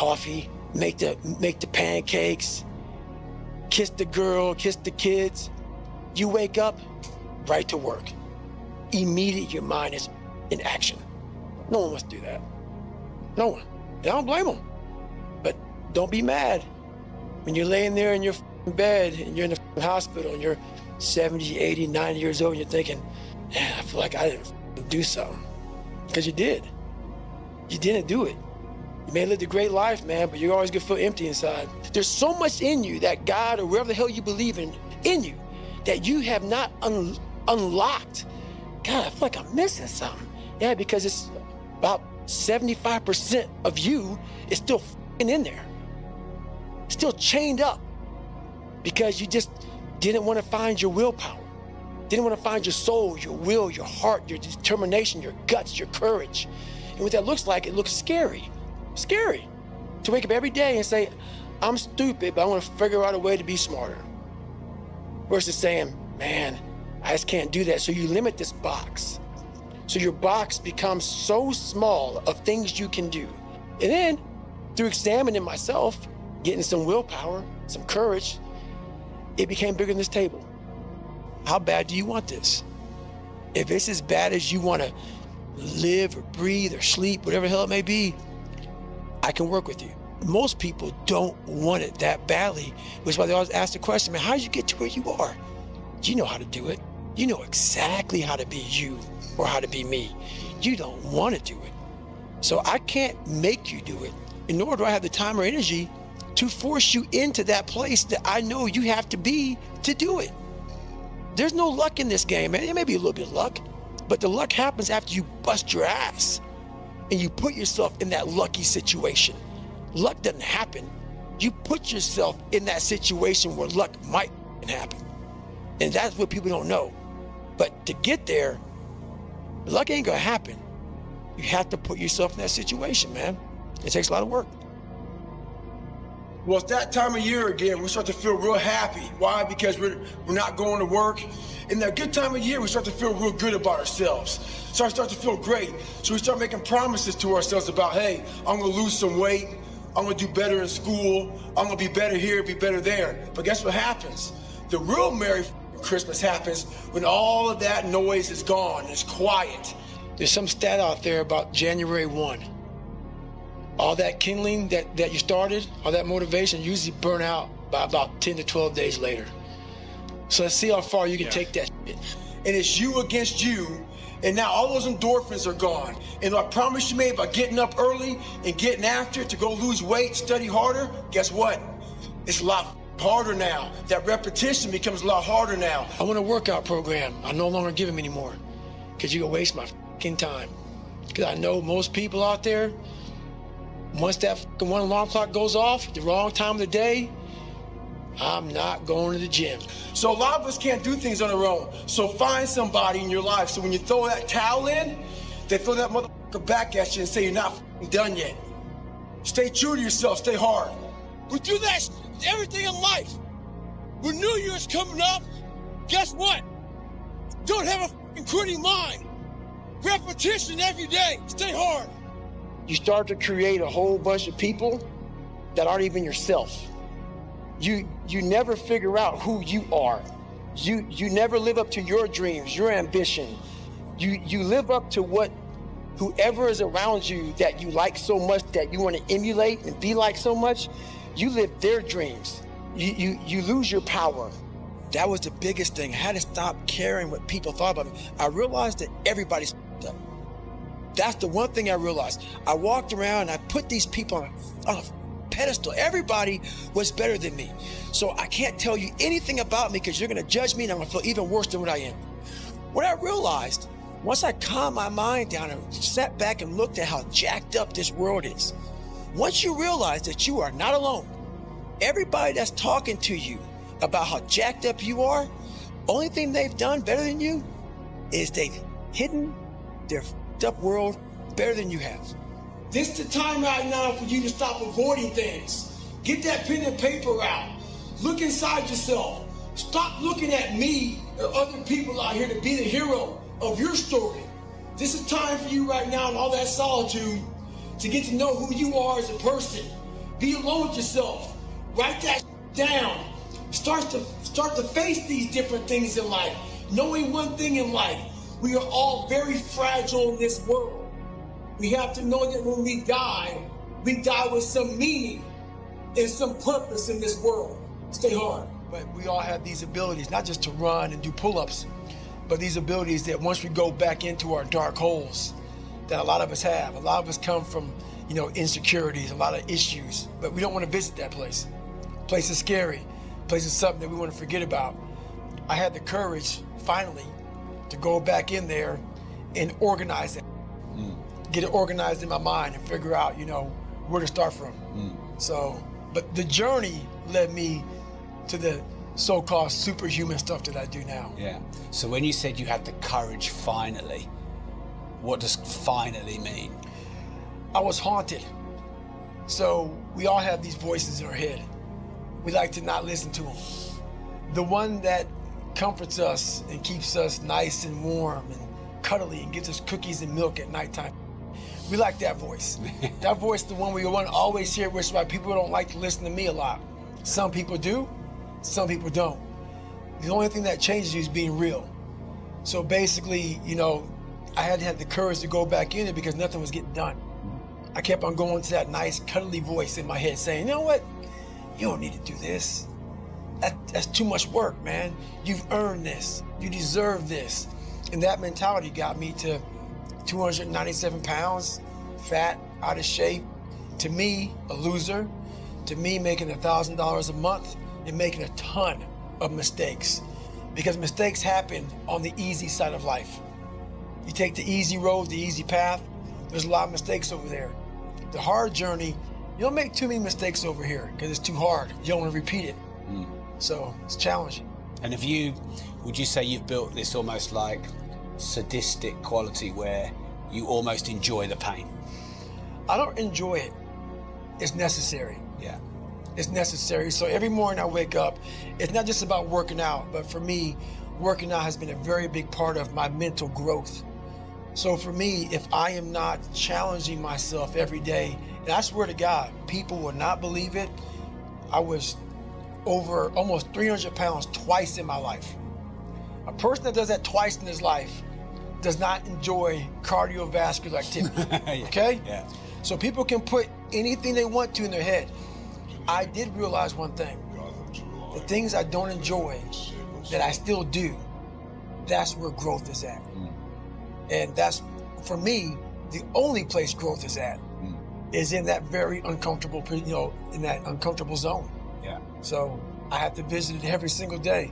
coffee, make the pancakes, kiss the girl, kiss the kids. You wake up, right to work. Immediately your mind is in action. No one wants to do that. No one. And I don't blame them. But don't be mad when you're laying there in your bed and you're in the hospital and you're 70, 80, 90 years old and you're thinking, man, I feel like I didn't do something. Because you did. You didn't do it. You may have lived a great life, man, but you're always gonna feel empty inside. There's so much in you that God or whatever the hell you believe in you that you have not unlocked. God, I feel like I'm missing something. Yeah, because it's about 75% of you is still in there. Still chained up because you just didn't want to find your willpower. Didn't want to find your soul, your will, your heart, your determination, your guts, your courage. And what that looks like, it looks scary. Scary to wake up every day and say, I'm stupid, but I want to figure out a way to be smarter. Versus saying, man, I just can't do that. So you limit this box. So your box becomes so small of things you can do. And then through examining myself, getting some willpower, some courage, it became bigger than this table. How bad do you want this? If it's as bad as you want to live or breathe or sleep, whatever the hell it may be, I can work with you. Most people don't want it that badly, which is why they always ask the question, man, how did you get to where you are? You know how to do it. You know exactly how to be you or how to be me. You don't want to do it. So I can't make you do it, and nor do I have the time or energy to force you into that place that I know you have to be to do it. There's no luck in this game, man. There may be a little bit of luck, but the luck happens after you bust your ass and you put yourself in that lucky situation. Luck doesn't happen. You put yourself in that situation where luck might happen. And that's what people don't know. But to get there, luck ain't gonna happen. You have to put yourself in that situation, man. It takes a lot of work. Well, it's that time of year again, we start to feel real happy. Why? Because we're not going to work. In that good time of year, we start to feel real good about ourselves. So I start to feel great. So we start making promises to ourselves about, hey, I'm gonna lose some weight. I'm gonna do better in school. I'm gonna be better here, be better there. But guess what happens? The real Merry Christmas happens when all of that noise is gone, it's quiet. There's some stat out there about January 1. All that kindling that you started, all that motivation usually burn out by about 10 to 12 days later. So let's see how far you can take that shit. And it's you against you, and now all those endorphins are gone. And I promise you made by getting up early and getting after it to go lose weight, study harder, guess what? It's a lot harder now. That repetition becomes a lot harder now. I want a workout program. I no longer give them anymore because you're gonna waste my fucking time. Because I know most people out there, once that fucking one alarm clock goes off, the wrong time of the day, I'm not going to the gym. So a lot of us can't do things on our own. So find somebody in your life. So when you throw that towel in, they throw that motherfucker back at you and say you're not done yet. Stay true to yourself, stay hard. We do that everything in life. When New Year's coming up, guess what? Don't have a quitting mind. Repetition every day, stay hard. You start to create a whole bunch of people that aren't even yourself. You never figure out who you are. You never live up to your dreams, your ambition. You live up to what whoever is around you that you like so much, that you want to emulate and be like so much, you live their dreams. You lose your power. That was the biggest thing. I had to stop caring what people thought about me. I realized that everybody's up. That's the one thing I realized. I walked around and I put these people on a pedestal. Everybody was better than me. So I can't tell you anything about me because you're gonna judge me and I'm gonna feel even worse than what I am. What I realized, once I calmed my mind down and sat back and looked at how jacked up this world is, once you realize that you are not alone, everybody that's talking to you about how jacked up you are, only thing they've done better than you is they've hidden their up world better than you have. This is the time right now for you to stop avoiding things. Get that pen and paper out. Look inside yourself. Stop looking at me or other people out here to be the hero of your story. This is time for you right now in all that solitude to get to know who you are as a person. Be alone with yourself. Write that down. Start to face these different things in life. Knowing one thing in life, we are all very fragile in this world. We have to know that when we die with some meaning and some purpose in this world. Stay hard. But we all have these abilities, not just to run and do pull-ups, but these abilities that once we go back into our dark holes, that a lot of us have. A lot of us come from, insecurities, a lot of issues, but we don't want to visit that place. Place is scary. Place is something that we want to forget about. I had the courage, finally, to go back in there and organize it. Get it organized in my mind and figure out, where to start from. So, but the journey led me to the so-called superhuman stuff that I do now. Yeah. So when you said you had the courage finally, what does finally mean? I was haunted. So we all have these voices in our head. We like to not listen to them. The one that comforts us and keeps us nice and warm and cuddly and gives us cookies and milk at nighttime. We like that voice. That voice, the one we want to always hear, which is why people don't like to listen to me a lot. Some people do, some people don't. The only thing that changes you is being real. So basically, I had to have the courage to go back in it because nothing was getting done. I kept on going to that nice, cuddly voice in my head saying, you know what? You don't need to do this. That's too much work, man. You've earned this. You deserve this. And that mentality got me to 297 pounds, fat, out of shape. To me, a loser. To me, making $1,000 a month and making a ton of mistakes. Because mistakes happen on the easy side of life. You take the easy road, the easy path, there's a lot of mistakes over there. The hard journey, you don't make too many mistakes over here because it's too hard. You don't want to repeat it. So it's challenging. And would you say you've built this almost like sadistic quality where you almost enjoy the pain? I don't enjoy it. It's necessary. Yeah. It's necessary. So every morning I wake up, it's not just about working out, but for me, working out has been a very big part of my mental growth. So for me, if I am not challenging myself every day, and I swear to God, people will not believe it, I was over almost 300 pounds twice in my life. A person that does that twice in his life does not enjoy cardiovascular activity, Yeah. Okay? Yeah. So people can put anything they want to in their head. I did realize one thing. The things I don't enjoy that I still do, that's where growth is at. And that's, for me, the only place growth is at, is in that very uncomfortable, in that uncomfortable zone. Yeah. So I have to visit it every single day.